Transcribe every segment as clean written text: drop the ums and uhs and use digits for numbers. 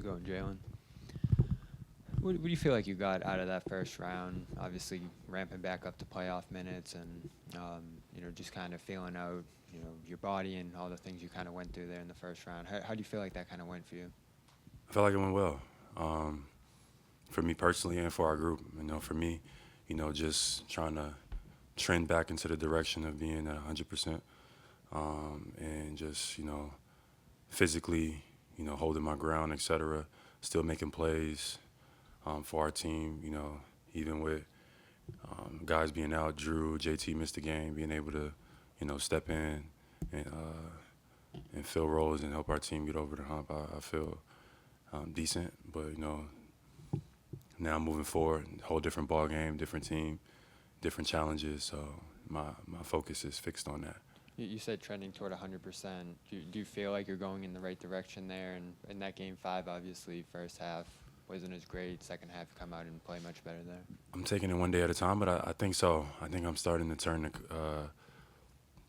it going, Jaylen? What do you feel like you got out of that first round? Obviously, ramping back up to playoff minutes, and just kind of feeling out, your body and all the things you kind of went through there in the first round. How do you feel like that kind of went for you? I felt like it went well. For me personally and for our group, for me, just trying to trend back into the direction of being at 100%, and just, physically, holding my ground, etc. Still making plays for our team, even with guys being out, Drew, JT missed the game, being able to, step in and fill roles and help our team get over the hump. I feel decent, but now moving forward, whole different ball game, different team, different challenges. So my focus is fixed on that. You said trending toward 100%. Do you feel like you're going in the right direction there? And in that game 5, obviously, first half wasn't as great. Second half, you come out and play much better there. I'm taking it one day at a time, but I think so. I think I'm starting to turn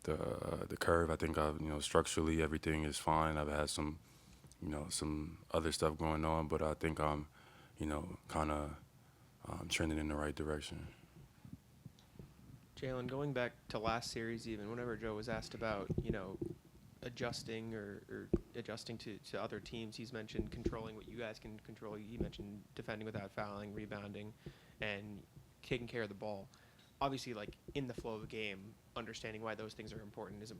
the curve. I think structurally everything is fine. I've had some other stuff going on, but I think I'm kind of trending in the right direction. Jaylen, going back to last series, even whenever Joe was asked about adjusting or adjusting to other teams, he's mentioned controlling what you guys can control. He mentioned defending without fouling, rebounding, and taking care of the ball. Obviously, like in the flow of the game, understanding why those things are important is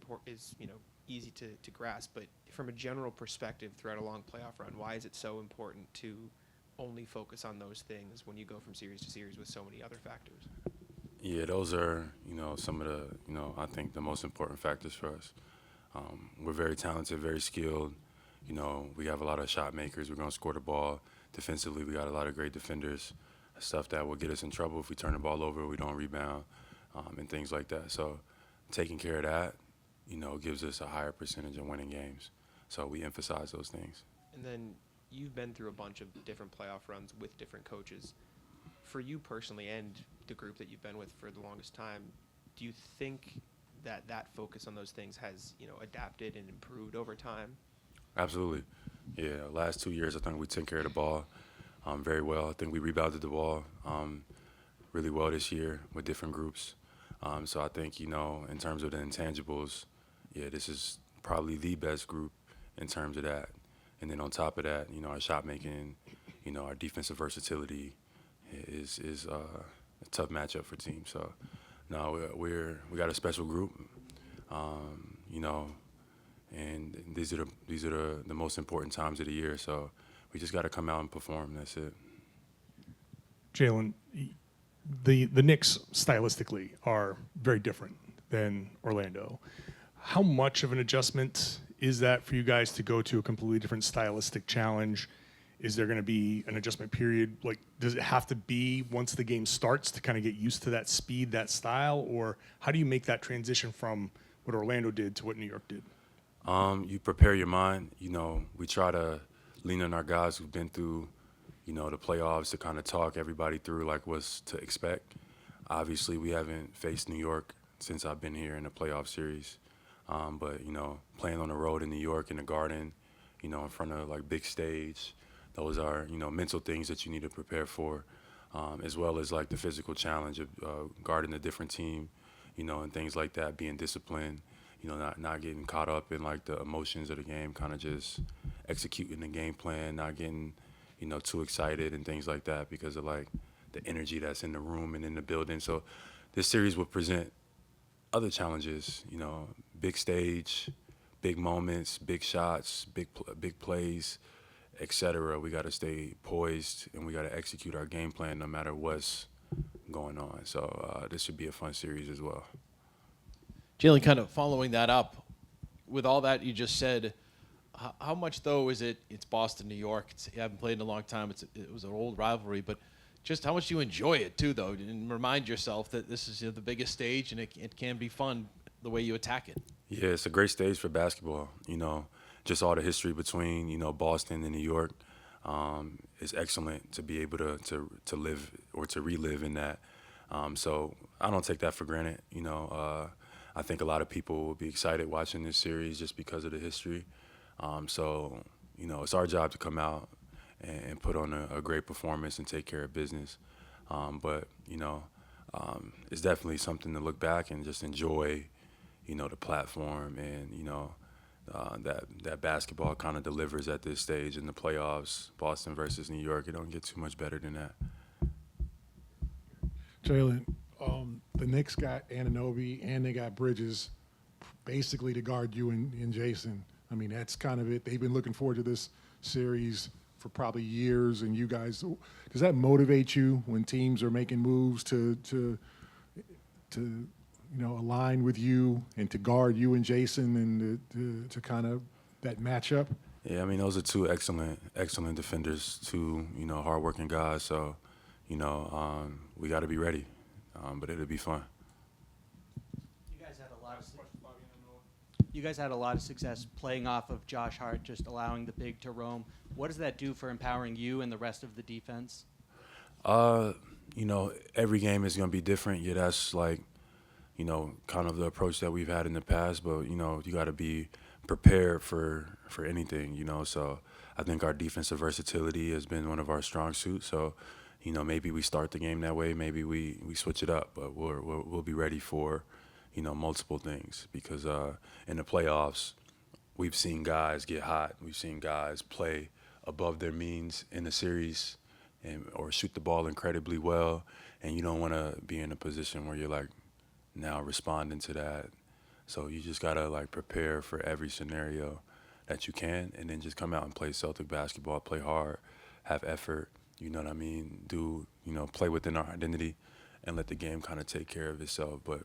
easy to grasp. But from a general perspective, throughout a long playoff run, why is it so important to only focus on those things when you go from series to series with so many other factors? Yeah, those are some of the I think the most important factors for us. We're very talented, very skilled. We have a lot of shot makers. We're going to score the ball. Defensively, we got a lot of great defenders, stuff that will get us in trouble if we turn the ball over, we don't rebound, and things like that. So taking care of that, gives us a higher percentage of winning games. So we emphasize those things. And then you've been through a bunch of different playoff runs with different coaches. For you personally and the group that you've been with for the longest time, do you think that focus on those things has, adapted and improved over time? Absolutely. Yeah, last 2 years, I think we took care of the ball very well. I think we rebounded the ball really well this year with different groups. So I think, in terms of the intangibles, yeah, this is probably the best group in terms of that. And then on top of that, our shot making, our defensive versatility is a tough matchup for teams. So no, we got a special group, and these are the most important times of the year. So we just got to come out and perform. That's it. Jaylen, the Knicks stylistically are very different than Orlando. How much of an adjustment is that for you guys to go to a completely different stylistic challenge? Is there going to be an adjustment period? Like, does it have to be once the game starts to kind of get used to that speed, that style? Or how do you make that transition from what Orlando did to what New York did? You prepare your mind. We try to lean on our guys who've been through, the playoffs to kind of talk everybody through, like, what's to expect. Obviously, we haven't faced New York since I've been here in the playoff series. But, playing on the road in New York in the Garden, in front of, like, big stage, those are, mental things that you need to prepare for, as well as, like, the physical challenge of guarding a different team, and things like that, being disciplined, not getting caught up in, like, the emotions of the game, kind of just executing the game plan, not getting, too excited and things like that because of, like, the energy that's in the room and in the building. So this series will present other challenges, big stage, big moments, big shots, big plays, etc. We got to stay poised and we got to execute our game plan no matter what's going on. So this should be a fun series as well. Jaylen, kind of following that up, with all that you just said, how much though is it? It's Boston, New York. You haven't played in a long time. It was an old rivalry, but just how much do you enjoy it too, though, and remind yourself that this is the biggest stage and it can be fun the way you attack it. Yeah, it's a great stage for basketball. Just all the history between Boston and New York is excellent to be able to live or to relive in that. So I don't take that for granted. I think a lot of people will be excited watching this series just because of the history. So it's our job to come out and put on a great performance and take care of business. But it's definitely something to look back and just enjoy, the platform and that basketball kind of delivers at this stage in the playoffs. Boston versus New York, it don't get too much better than that. Jaylen, the Knicks got Anunoby and they got Bridges basically to guard you and Jason. I mean, that's kind of it. They've been looking forward to this series for probably years, and you guys, does that motivate you when teams are making moves to align with you and to guard you and Jason and to kind of that matchup? Yeah, I mean, those are two excellent defenders, two, hardworking guys. So, we got to be ready, but it'll be fun. You guys had a lot of success playing off of Josh Hart, just allowing the big to roam. What does that do for empowering you and the rest of the defense? Every game is going to be different. Yeah, that's like, kind of the approach that we've had in the past. But, you got to be prepared for anything, So I think our defensive versatility has been one of our strong suits. So, maybe we start the game that way. Maybe we switch it up. But we'll be ready for, multiple things. Because in the playoffs, we've seen guys get hot. We've seen guys play above their means in the series or shoot the ball incredibly well. And you don't want to be in a position where you're, like, now responding to that. So you just got to, like, prepare for every scenario that you can and then just come out and play Celtic basketball, play hard, have effort, you know what I mean, play within our identity and let the game kind of take care of itself. But,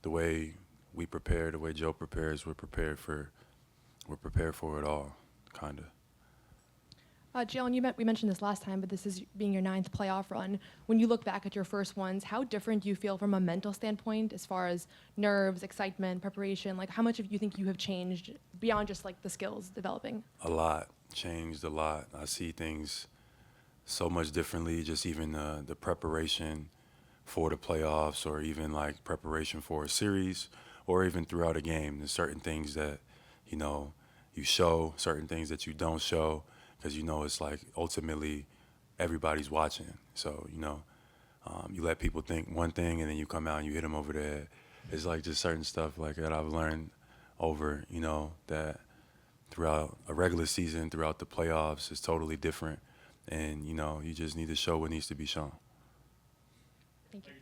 the way we prepare, the way Joe prepares, we're prepared for it all, kind of. Jaylen, we mentioned this last time, but this is being your 9th playoff run. When you look back at your first ones, how different do you feel from a mental standpoint as far as nerves, excitement, preparation? Like, how much of you think you have changed beyond just, like, the skills developing? A lot. Changed a lot. I see things so much differently, just even the preparation for the playoffs or even, like, preparation for a series or even throughout a game. There's certain things that, you show, certain things that you don't show. Because, it's like ultimately everybody's watching. So, you let people think one thing and then you come out and you hit them over the head. It's like just certain stuff like that I've learned over, that throughout a regular season, throughout the playoffs, is totally different. And, you just need to show what needs to be shown. Thank you.